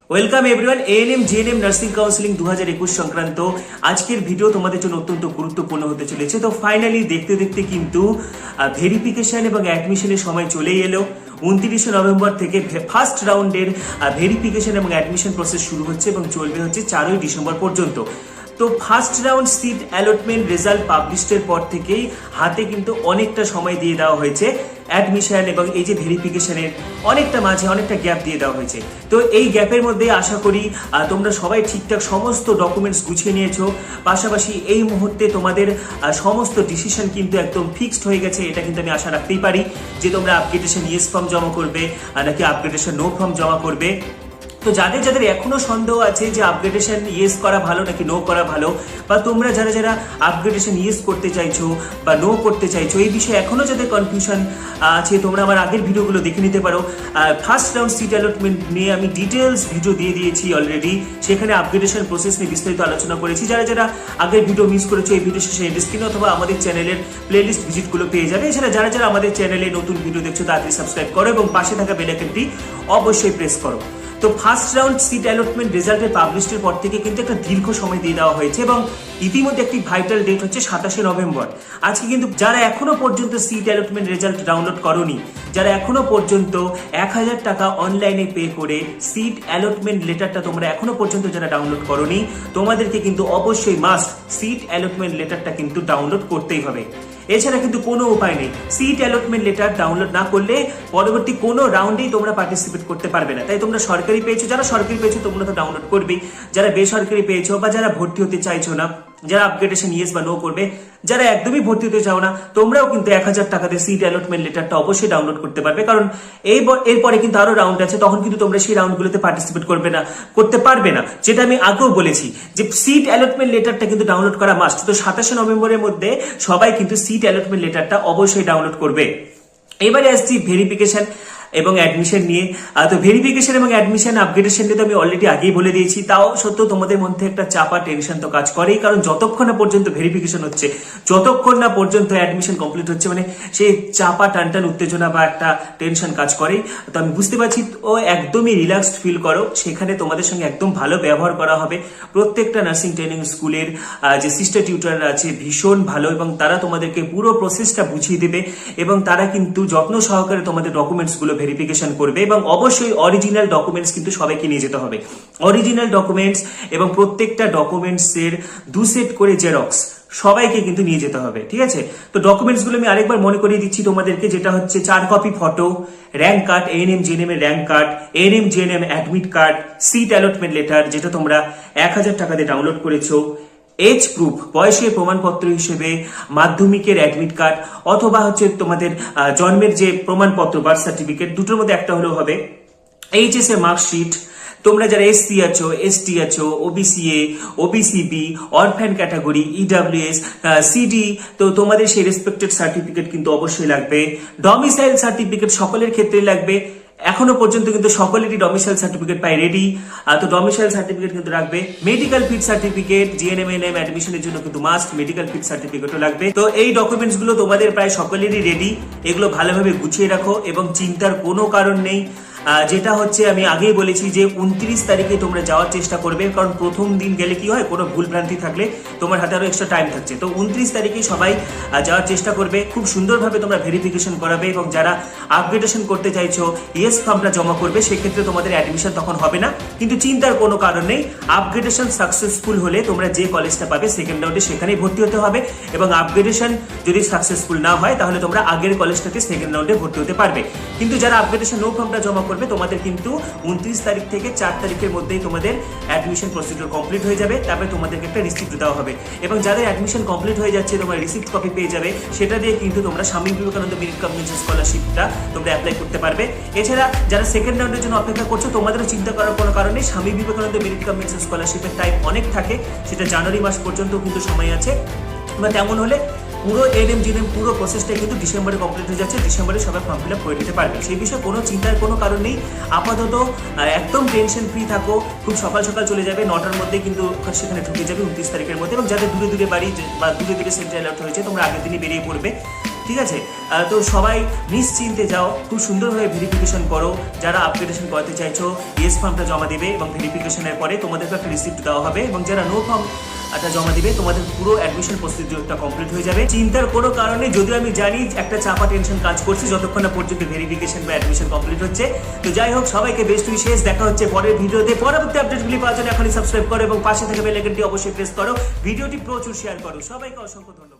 Welcome everyone. ANM GNM nursing counselling 2021 সংক্রান্ত আজকের video তোমাদের জন্য অত্যন্ত গুরুত্বপূর্ণ হতে চলেছে। তো ফাইনালি দেখতে দেখতে কিন্তু ভেরিফিকেশন এবং অ্যাডমিশনের সময় চলেই এলো। 29 নভেম্বর থেকে ফার্স্ট রাউন্ডের ভেরিফিকেশন এবং অ্যাডমিশন প্রসেস শুরু হচ্ছে এবং চলবে হচ্ছে 4 ডিসেম্বর পর্যন্ত। তো first round seat allotment result পাবলিশের পর থেকেই হাতে কিন্তু অনেকটা সময় দিয়ে দেওয়া হয়েছে অ্যাডমিশন এবং এই যে ভেরিফিকেশনের অনেকটা মাঝে অনেকটা গ্যাপ দিয়ে দেওয়া হয়েছে। তো এই গ্যাপের মধ্যে আশা করি তোমরা সবাই ঠিকঠাক সমস্ত ডকুমেন্টস গুছিয়ে নিয়েছো। পাশাপাশি এই মুহূর্তে তোমাদের সমস্ত ডিসিশন কিন্তু একদম ফিক্সড হয়ে গেছে, এটা কিন্তু আমি আশা রাখতেই পারি যে তোমরা আপগ্রেডেশন ইয়েস ফর্ম জমা করবে নাকি আপগ্রেডেশন নো ফর্ম জমা করবে। তো যাদের যাদের এখনো সন্দেহ আছে যে আপগ্রেডেশন ইয়েস করা ভালো নাকি নো করা ভালো, বা তোমরা যারা যারা আপগ্রেডেশন ইয়েস করতে চাইছো বা নো করতে চাইছো, এই বিষয়ে এখনো যাদের কনফিউশন আছে তোমরা আমার আগের ভিডিওগুলো দেখে নিতে পারো। ফার্স্ট রাউন্ড সিট অ্যালটমেন্ট নিয়ে আমি ডিটেলস ভিডিও দিয়ে দিয়েছি অলরেডি, সেখানে আপগ্রেডেশন প্রসেস নিয়ে বিস্তারিত আলোচনা করেছি। যারা যারা আগের ভিডিও মিস করেছো এই ভিডিও শেষে ডিসক্রিপশন অথবা আমাদের চ্যানেলের প্লেলিস্ট ভিজিটগুলো পেয়ে যাবে। এছাড়া যারা যারা আমাদের চ্যানেলে নতুন ভিডিও দেখছো তাড়াতাড়ি সাবস্ক্রাইব করো এবং পাশে থাকা বেল আইকনটি অবশ্যই প্রেস করো। তো ফার্স্ট রাউন্ড সিট অ্যালটমেন্ট রেজাল্টের পাবলিশের পর থেকে কিন্তু একটা দীর্ঘ সময় দিয়ে দেওয়া হয়েছে এবং ইতিমধ্যে একটি ভাইটাল ডেট হচ্ছে 27 নভেম্বর। আজকে কিন্তু যারা এখনো পর্যন্ত সিট অ্যালটমেন্ট রেজাল্ট ডাউনলোড করোনি, যারা এখনো পর্যন্ত 1000 টাকা অনলাইনে পে করে সিট অ্যালটমেন্ট লেটারটা তোমরা এখনো পর্যন্ত যারা ডাউনলোড করোনি, তোমাদেরকে কিন্তু অবশ্যই মাস্ট সিট অ্যালটমেন্ট লেটারটা কিন্তু ডাউনলোড করতেই হবে। এছাড়া কিন্তু কোনো উপায় নেই, সিট অ্যালটমেন্ট লেটার ডাউনলোড না করলে পরবর্তী কোনো রাউন্ডেই তোমরা পার্টিসিপেট করতে পারবে না। তাই তোমরা সরকারি পেয়েছো, যারা সরকারি পেয়েছো তোমরা তো ডাউনলোড করবেই, যারা বেসরকারি পেয়েছো বা যারা ভর্তি হতে চাইছো না, যারা আপগ্রেডেশন ইয়েস বা নো করবে, যারা একদমই ভর্তি হতে চাও না, তোমরাও কিন্তু 1000 টাকাতে সিট অ্যালটমেন্ট লেটারটা অবশ্যই ডাউনলোড করতে পারবে। কারণ এরপরে কিন্তু আরো রাউন্ড আছে, তখন কিন্তু তোমরা সেই রাউন্ডগুলোতে পার্টিসিপেট করতে পারবে না। যেটা আমি আগেও বলেছি যে সিট অ্যালটমেন্ট লেটারটা কিন্তু ডাউনলোড করা মাস্ট। তো 27 নভেম্বরের মধ্যে সবাই কিন্তু সিট অ্যালটমেন্ট লেটারটা অবশ্যই ডাউনলোড করবে। এবারে আসছি ভেরিফিকেশন এবং অ্যাডমিশন নিয়ে। তো ভেরিফিকেশন এবং অ্যাডমিশন আপগ্রেডেশন নিয়ে তো আমি অলরেডি আগেই বলে দিয়েছি, তাও সত্ত্বেও তোমাদের মধ্যে একটা চাপা টেনশন তো কাজ করেই। কারণ যতক্ষণ না পর্যন্ত ভেরিফিকেশন হচ্ছে, যতক্ষণ না পর্যন্ত অ্যাডমিশন কমপ্লিট হচ্ছে, মানে সেই চাপা টানটান উত্তেজনা বা একটা টেনশন কাজ করেই। তো আমি বুঝতে পারছি ও একদমই রিল্যাক্সড ফিল করো, সেখানে তোমাদের সঙ্গে একদম ভালো ব্যবহার করা হবে। প্রত্যেকটা নার্সিং ট্রেনিং স্কুলের যে সিস্টার টিউটররা আছে ভীষণ ভালো এবং তারা তোমাদেরকে পুরো প্রসেসটা বুঝিয়ে দেবে এবং তারা কিন্তু যত্ন সহকারে তোমাদের ডকুমেন্টসগুলো ভেরিফিকেশন করবে। এবং অবশ্যই অরিজিনাল ডকুমেন্টস কিন্তু সবাইকে নিয়ে যেতে হবে। অরিজিনাল ডকুমেন্টস এবং প্রত্যেকটা ডকুমেন্টসের 2 সেট করে জেরক্স সবাইকে কিন্তু নিয়ে যেতে হবে, ঠিক আছে? তো ডকুমেন্টস গুলো আমি আরেকবার মনে করিয়ে দিচ্ছি তোমাদেরকে, যেটা হচ্ছে 4 copy photo, rank card, ANM GNM এর rank card, ANM GNM admit card, seat allotment letter যেটা তোমরা 1000 টাকা দিয়ে ডাউনলোড করেছো, এজ প্রুফ বয়সের প্রমাণপত্র হিসেবে মাধ্যমিকের অ্যাডমিট কার্ড অথবা হচ্ছে তোমাদের জন্মের যে প্রমাণপত্র বার্থ সার্টিফিকেট, দুটোর মধ্যে একটা হলেও হবে, এইচএস এর মার্কশিট, তোমরা যারা এসসি আছো, এসটি আছো, OBC-A, OBC B, orphan category, EWS, CD, তো তোমাদের সেই রেসপেক্টেড সার্টিফিকেট কিন্তু অবশ্যই লাগবে। ডমিসাইল সার্টিফিকেট সকলের ক্ষেত্রে লাগবে। এখনো পর্যন্ত কিন্তু সকলেরই ডমিসাইল সার্টিফিকেট পাই রেডি, তো ডমিসাইল সার্টিফিকেট কিন্তু রাখবে। Medical fit certificate, GNM ANM অ্যাডমিশনের জন্য কিন্তু মাস্ট মেডিকেল ফিট সার্টিফিকেটও লাগবে। তো এই ডকুমেন্টস গুলো তোমাদের প্রায় সকলেরই রেডি, এগুলো ভালোভাবে গুছিয়ে রাখো এবং চিন্তার কোনো কারণ নেই। যেটা হচ্ছে আমি আগেই বলেছি যে 29 তারিখে তোমরা যাওয়ার চেষ্টা করবে, কারণ প্রথম দিন গেলে কি হয়, কোনো ভুল ভ্রান্তি থাকলে তোমার হাতে আরো এক্সট্রা টাইম থাকছে। তো 29 তারিখে সবাই যাওয়ার চেষ্টা করবে, খুব সুন্দরভাবে তোমরা ভেরিফিকেশন করাবে এবং যারা আপগ্রেডেশন করতে চাইছো ইয়েস ফর্মটা জমা করবে, সেক্ষেত্রে তোমাদের অ্যাডমিশন তখন হবে না। কিন্তু চিন্তার কোনো কারণ নেই, আপগ্রেডেশন সাকসেসফুল হলে তোমরা যে কলেজটা পাবে সেকেন্ড রাউন্ডে সেখানেই ভর্তি হতে হবে এবং আপগ্রেডেশন যদি সাকসেসফুল না হয় তাহলে তোমরা আগের কলেজটাতে সেকেন্ড রাউন্ডে ভর্তি হতে পারবে। কিন্তু যারা আপগ্রেডেশন নো ফর্মটা জমা করবে তোমাদের কিন্তু 29 তারিখ থেকে 4 তারিখের মধ্যেই তোমাদের অ্যাডমিশন প্রসিডিউর কমপ্লিট হয়ে যাবে। তারপরে তোমাদেরকে একটা রিসিপ্ট দেওয়া হবে এবং যাদের অ্যাডমিশন কমপ্লিট হয়ে যাচ্ছে তোমরা রিসিপ্ট কপি পেয়ে যাবে, সেটা দিয়ে কিন্তু তোমরা স্বামী বিবেকানন্দ মেরিট কম্বিনেশন স্কলারশিপটা তোমরা অ্যাপ্লাই করতে পারবে। এছাড়া যারা সেকেন্ড রাউন্ডের জন্য অপেক্ষা করছো তোমাদেরও চিন্তা করার কোনো কারণে, স্বামী বিবেকানন্দ মেরিট কম্বিনেশন স্কলারশিপের টাইম অনেক থাকে, সেটা জানুয়ারি মাস পর্যন্ত কিন্তু সময় আছে। বা তেমন হলে পুরো এএনএম জিএনএম পুরো প্রসেসটা কিন্তু ডিসেম্বরে কমপ্লিট হয়ে যাচ্ছে, ডিসেম্বরে সবাই ফর্ম ফিল আপ করে নিতে পারবে। সেই বিষয়ে কোনো চিন্তার কোনো কারণ নেই। আপাতত একদম টেনশন ফ্রি থাকো, খুব সকাল সকাল চলে যাবে, 9টার মধ্যে কিন্তু সেখানে ঢুকে যাবে 29 তারিখের মধ্যে। এবং যাদের দূরে দূরে বাড়ি বা দূরে দূরে সেন্টার অ্যালার্ট হয়েছে তোমরা আগের দিনই বেরিয়ে পড়বে। ঠিক আছে? তো সবাই নিশ্চিন্তে যাও, খুব সুন্দরভাবে ভেরিফিকেশন করো। যারা আপগ্রেডেশন করতে চাইছো ইয়েস ফর্মটা জমা দিবে এবং ভেরিফিকেশনের পরে তোমাদেরকে একটা রিসিপ্ট দেওয়া হবে, এবং যারা নো ফর্ম জমা দিবে তোমাদের পুরো অ্যাডমিশন প্রসিডিউরটা কমপ্লিট হয়ে যাবে। চিন্তার কোনো কারণে, যদিও আমি জানি একটা চাপা টেনশন কাজ করছে যতক্ষণ না পর্যন্ত ভেরিফিকেশন বা অ্যাডমিশন কমপ্লিট হচ্ছে। তো যাই হোক, সবাইকে বেস্ট উইশেস। দেখা হচ্ছে পরের ভিডিওতে। পরবর্তী আপডেটগুলি পাওয়ার জন্য এখনই সাবস্ক্রাইব করো এবং পাশে থাকা বেল আইকনটি অবশ্যই প্রেস করো। ভিডিওটি প্রচুর শেয়ার করো। সবাইকে অসংখ্য ধন্যবাদ।